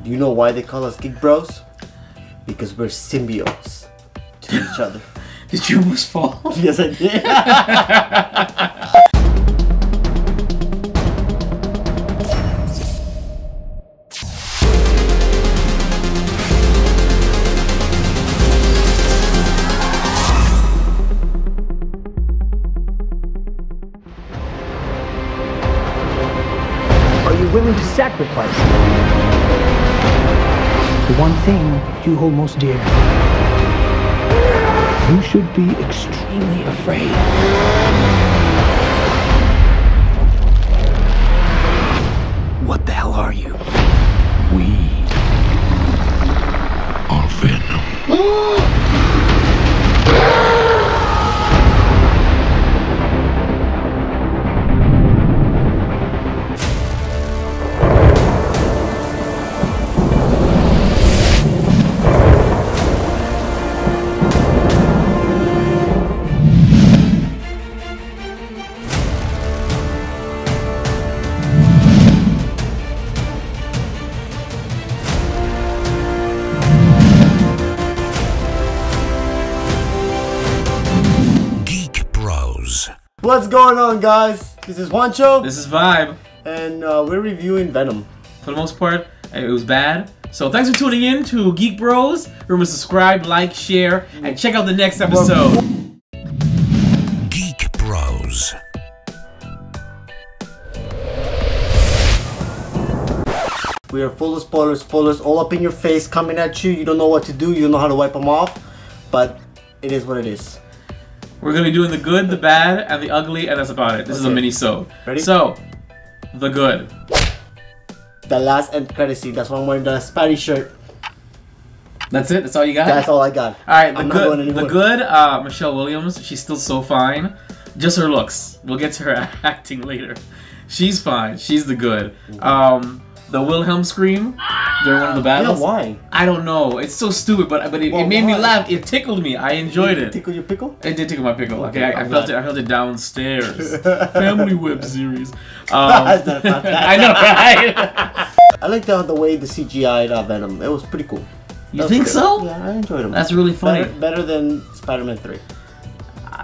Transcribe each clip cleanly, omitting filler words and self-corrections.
Do you know why they call us Geek Bros? Because we're symbiotes to each other. Did you almost fall? Yes, I did. Are you willing to sacrifice the one thing you hold most dear? You should be extremely afraid. What the hell are you? We are Venom. What's going on, guys? This is Juancho. This is Vibe. And we're reviewing Venom. For the most part, it was bad. So thanks for tuning in to Geek Bros. Remember to subscribe, like, share, and check out the next episode. Geek Bros. We are full of spoilers all up in your face, coming at you. You don't know what to do, you don't know how to wipe them off. But it is what it is. We're going to be doing the good, the bad, and the ugly, and that's about it. This is a mini-sode. Ready? So, the good. The last end credit scene. That's why I'm wearing the Spidey shirt. That's it? That's all you got? That's all I got. Alright, the good, Michelle Williams, she's still so fine. Just her looks. We'll get to her acting later. She's fine. She's the good. The Wilhelm scream during one of the battles. Yeah, why? I don't know. It's so stupid, but it made me laugh. It tickled me. I enjoyed it. Tickle your pickle? It did tickle my pickle. Okay, I felt it downstairs. Family web series. I know, right? I like the way the CGI Venom. It was pretty cool. You think so? Yeah, I enjoyed them. That's really funny. Better than Spider-Man 3.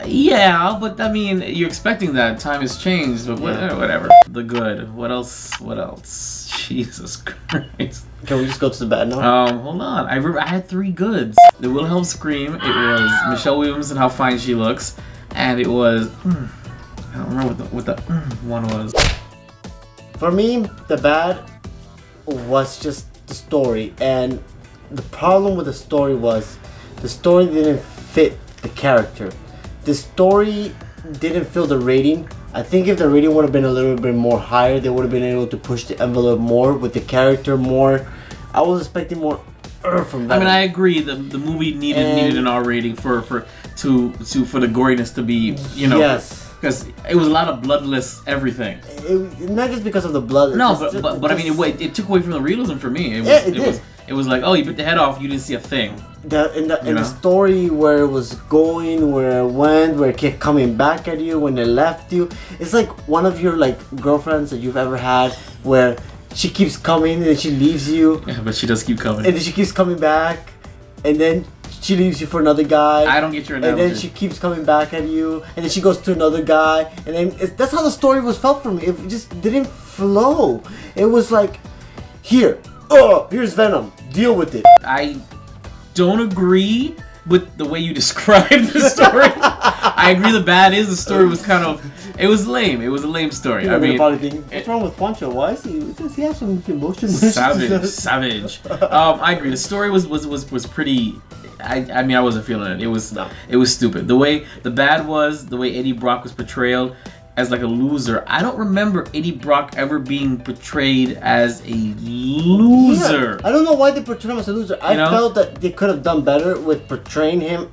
Yeah, but I mean, you're expecting that. Time has changed, but whatever. The good. What else? What else? Jesus Christ. Can we just go to the bad now? Hold on. I had 3 goods. The Wilhelm scream. It was Michelle Williams and how fine she looks, and it was I don't remember what the one was. For me, the bad was just the story, and the problem with the story was the story didn't fit the character. The story didn't fill the rating. I think if the rating would have been a little bit more higher, they would have been able to push the envelope more with the character more. I was expecting more from that. I mean, I agree. The movie needed an R rating for the goriness to be, you know. Yes. Because it was a lot of bloodless everything. Not just because of the blood. No, but I mean, it took away from the realism for me. It was like, oh, you bit the head off, you didn't see a thing. In the story where it was going, where it went, where it kept coming back at you when it left you. It's like one of your girlfriends that you've ever had where she keeps coming and then she leaves you. Yeah, but she does keep coming. And then she keeps coming back, and then she leaves you for another guy. I don't get your analogy. And then she keeps coming back at you, and then she goes to another guy, and then that's how the story was felt for me. It just didn't flow. It was like, here's Venom. Deal with it. I don't agree with the way you described the story. I agree the bad is the story was it was lame. It was a lame story. I mean, what's wrong with Juancho? Why is he? Does he have some emotion? Savage. I agree. The story was pretty. I mean, I wasn't feeling it. It was stupid. The bad was the way Eddie Brock was portrayed as like a loser. I don't remember Eddie Brock ever being portrayed as a loser. Yeah, I don't know why they portrayed him as a loser. I felt that they could have done better with portraying him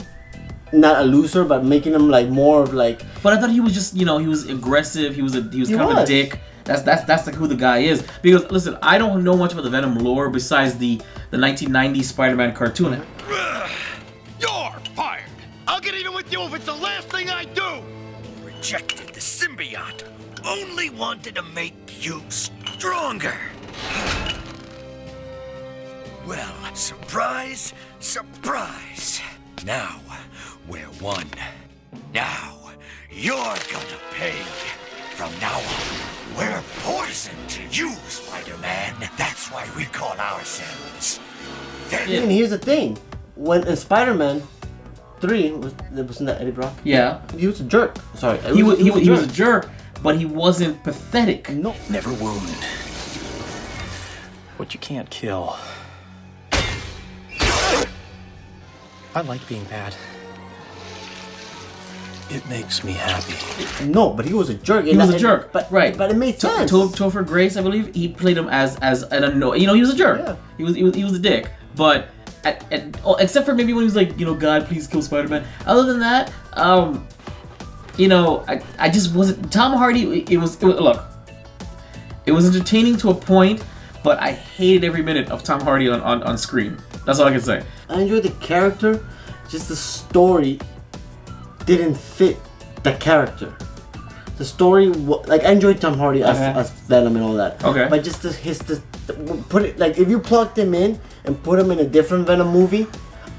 not a loser, but making him more of like. But I thought he was just, he was aggressive. He was kind of a dick. That's like who the guy is. Because listen, I don't know much about the Venom lore besides the 1990s Spider-Man cartoon. You're fired. I'll get even with you if it's the last thing I do. Rejected the symbiote. Only wanted to make you stronger. Well, surprise, surprise. Now, we're one. Now, you're gonna pay. From now on, we're poison to you, Spider-Man. That's why we call ourselves Venom. And here's the thing. When in Spider-Man 3, wasn't that Eddie Brock? Yeah. He was a jerk. Sorry. He was a jerk, but he wasn't pathetic. No. Never wound what you can't kill. I like being bad. It makes me happy. No, but he was a jerk. He was a jerk, but, right? But it made sense. Topher Grace, I believe, he played him as an annoying. You know, he was a jerk. Yeah. He was a dick. But except for maybe when he was like, you know, God, please kill Spider-Man. Other than that, you know, I just wasn't. Tom Hardy. It was look. It was entertaining to a point, but I hated every minute of Tom Hardy on screen. That's all I can say. I enjoyed the character, just the story didn't fit the character. The story, like, I enjoyed Tom Hardy as Venom and all that. Okay. But just put it, like, if you plugged him in and put him in a different Venom movie,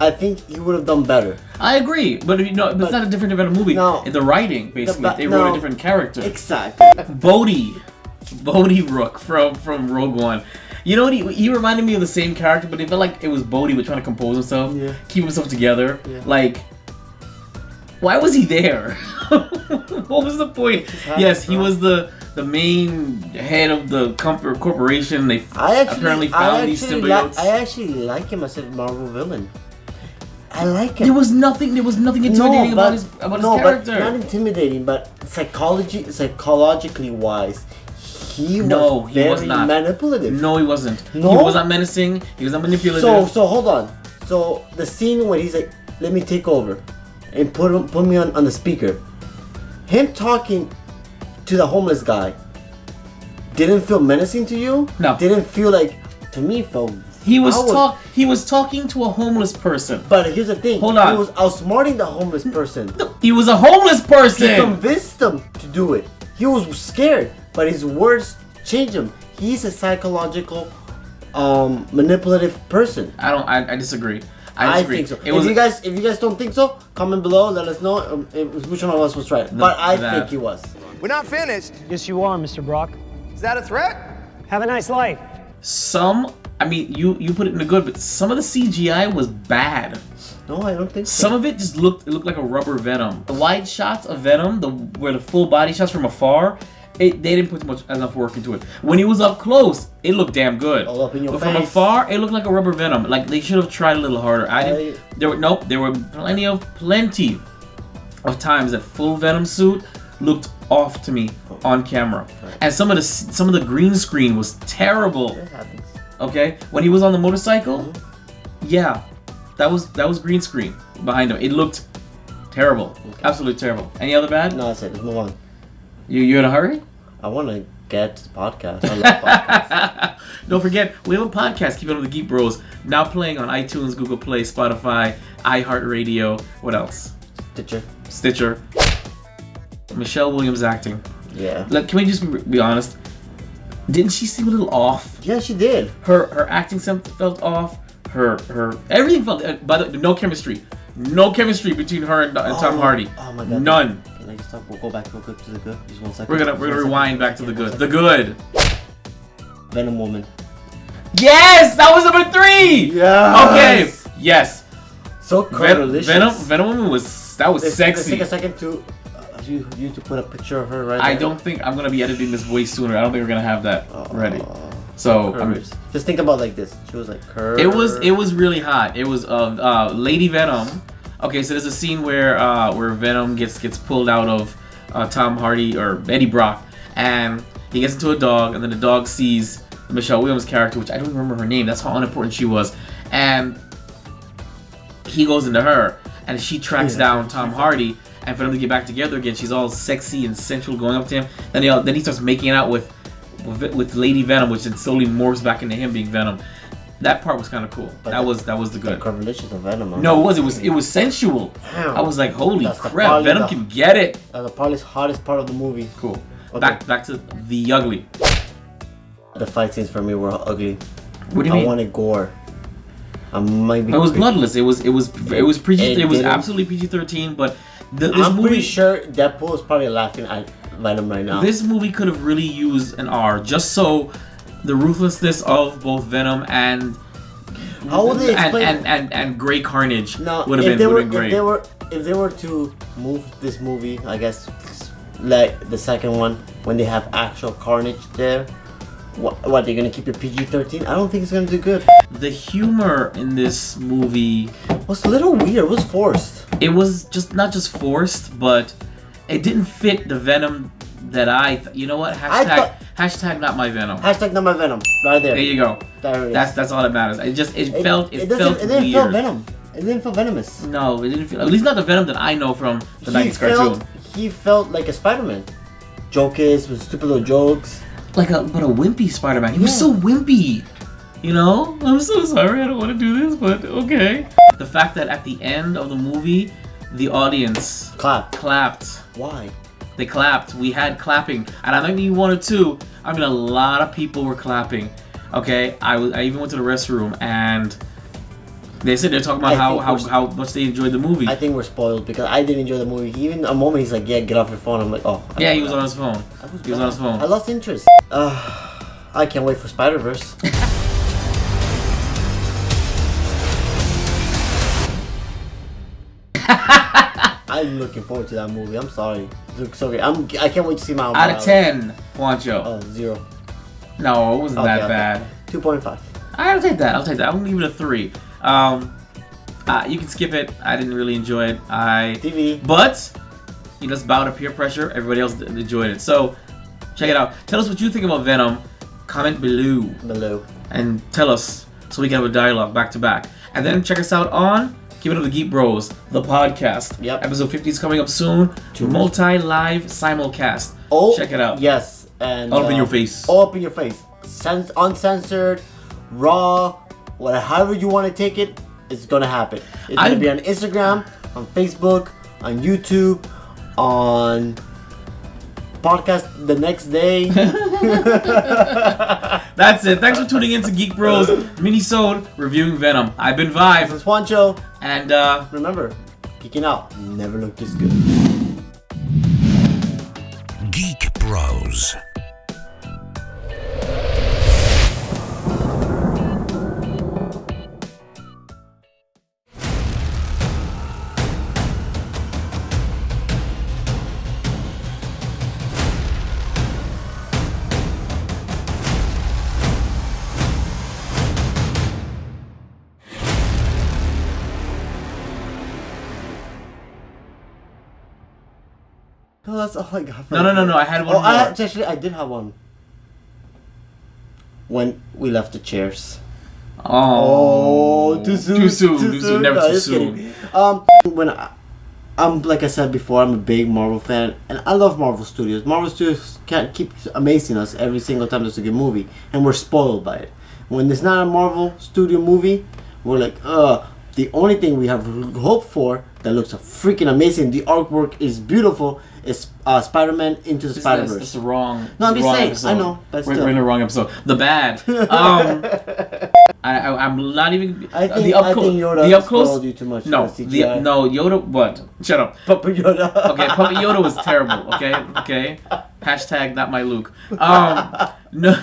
I think he would have done better. I agree, but it's not a different Venom movie. No. The writing, basically, they wrote a different character. Exactly. Bodhi Rook from Rogue One. You know what? He reminded me of the same character, but it felt like it was Bodhi was trying to compose himself, keep himself together. Yeah. Like, why was he there? What was the point? Yes, he was the main head of the corporation. They apparently found these symbiotes. I actually like him as a Marvel villain. I like him. There was nothing intimidating about his character. But not intimidating, but psychologically wise. He was very manipulative. No, he wasn't. No? He was not menacing. He was not manipulative. So hold on. So the scene where he's like, "Let me take over," and put me on the speaker. Him talking to the homeless guy didn't feel menacing to you? No. Didn't feel like, to me, it felt. He was talking to a homeless person. But here's the thing. Hold on. He was outsmarting the homeless person. He was a homeless person. He convinced him to do it. He was scared, but his words changed him. He's a psychological, manipulative person. I disagree. I think so. If you guys don't think so, comment below. Let us know which one of us was right. But I think he was. We're not finished. Yes, you are, Mr. Brock. Is that a threat? Have a nice life. I mean, you put it in the good, but some of the CGI was bad. No, I don't think so. Some of it just looked like a rubber Venom. The wide shots of Venom, where the full body shots from afar, they didn't put enough work into it. When he was up close, it looked damn good. All up in your but face. From afar, it looked like a rubber Venom. Like, they should have tried a little harder. There were plenty of times that full Venom suit looked off to me on camera, and some of the green screen was terrible. It happens. Okay, when he was on the motorcycle, yeah, that was green screen behind him. It looked terrible, absolutely terrible. Any other bad? No, that's it. Let's move on. You in a hurry? I want to get to the podcast. I love podcasts. Don't forget, we have a podcast, Keep It Up with the Geek Bros, now playing on iTunes, Google Play, Spotify, iHeartRadio. What else? Stitcher. Michelle Williams acting. Yeah. Like, can we just be honest? Didn't she seem a little off? Yeah, she did. Her acting felt off. Her everything felt. No chemistry. No chemistry between her and Tom Hardy. Oh my god. None. Can I just talk? We'll go back real quick to the good. Just 1 second. We're gonna rewind back to the good. The good. Venom Woman. Yes, that was number 3. Yeah. Okay. Yes. So delicious. Venom Woman was sexy. Let's take a second to you to put a picture of her right there. I don't think I'm gonna be editing this way sooner. I don't think we're gonna have that ready. So just think about like this. She was like curved. It was really hot. It was Lady Venom. Okay, so there's a scene where Venom gets pulled out of Tom Hardy or Eddie Brock, and he gets into a dog, and then the dog sees the Michelle Williams character, which I don't remember her name. That's how unimportant she was, and he goes into her, and she tracks down Tom Hardy. And for them to get back together again, she's all sexy and sensual going up to him. Then he starts making out with Lady Venom, which then slowly morphs back into him being Venom. That part was kind of cool. That was the good. The curvilicious of Venom. No, it was sensual. Damn. I was like, holy crap, Venom can get it. The probably hottest part of the movie. Cool. Okay. Back to the ugly. The fight scenes for me were ugly. What do you mean? I wanted gore. Maybe It was bloodless. It was PG. It was didn't. absolutely PG-13. But this I'm movie, pretty sure Deadpool is probably laughing at Venom right now. this movie could have really used an R, just so the ruthlessness of both Venom and How would they explain and Grey Carnage No, would have been great. If they were to move this movie, I guess, like the second one, when they have actual Carnage there, what they're gonna keep it PG-13? I don't think it's gonna do good. The humor in this movie Was a little weird. It was forced. it was just not just forced, but it didn't fit the Venom that you know what? Hashtag not my Venom. Hashtag not my Venom. Right there. There you go. There it is. That's all that matters. It felt It weird. didn't feel Venom. It didn't feel venomous. No, it didn't feel. At least not the Venom that I know from the 90s cartoon. He felt like a Spider-Man. Jokes with stupid little jokes. But a wimpy Spider-Man. He was so wimpy. You know? I'm so sorry. I don't want to do this, but okay. The fact that at the end of the movie, the audience clapped. Why? They clapped. We had clapping, and I don't mean one or two. I mean a lot of people were clapping. Okay, I even went to the restroom, and they said they're talking about how much they enjoyed the movie. I think we're spoiled because I didn't enjoy the movie. Even a moment he's like, "Yeah, get off your phone." I'm like, "Oh." Yeah, he was on his phone. He was on his phone. I lost interest. I can't wait for Spider-Verse. I'm looking forward to that movie. I'm sorry. It looks so great. I can't wait to see Miles Out Morales. of 10, Juancho. Oh, 0. No, it wasn't that bad. 2.5. I'll take that. I'll take that. I'm gonna give it a 3. You can skip it. I didn't really enjoy it. TV. But you just bow to peer pressure. Everybody else enjoyed it. So check it out. Tell us what you think about Venom. Comment below. And tell us so we can have a dialogue back to back. And then check us out on Keep It Up with Geek Bros, the podcast. Yep. Episode 50 is coming up soon. Multi-live simulcast. Oh, check it out. Yes. And All up in your face. All up in your face. Uncensored, raw, however you want to take it, it's gonna happen. It's gonna be on Instagram, on Facebook, on YouTube, on podcast the next day. That's it. Thanks for tuning in to Geek Bros minisode reviewing Venom. I've been Vibe. This is Juancho. And remember, geeking out never looked this good. Geek Bros. No, that's all I got. No. I had one more. Actually, I did have one. When we left the chairs. Oh, too soon. Too soon. Never No, too just soon. kidding. When I'm like I said before, I'm a big Marvel fan, and I love Marvel Studios. Marvel Studios can't keep amazing us every single time there's a good movie, and we're spoiled by it. When there's not a Marvel Studio movie, we're like, the only thing we have hope for that looks freaking amazing, the artwork is beautiful, is Spider-Man Into the Spider-Verse. That's the wrong. No, I'm just saying. Episode. I know, but we're still. in the wrong episode. The bad. I'm not even. I think Yoda the up close. spoiled you too much. No, Yoda. What? Shut up. Papa Yoda. Okay, Papa Yoda was terrible. Okay. Hashtag not my Luke. No.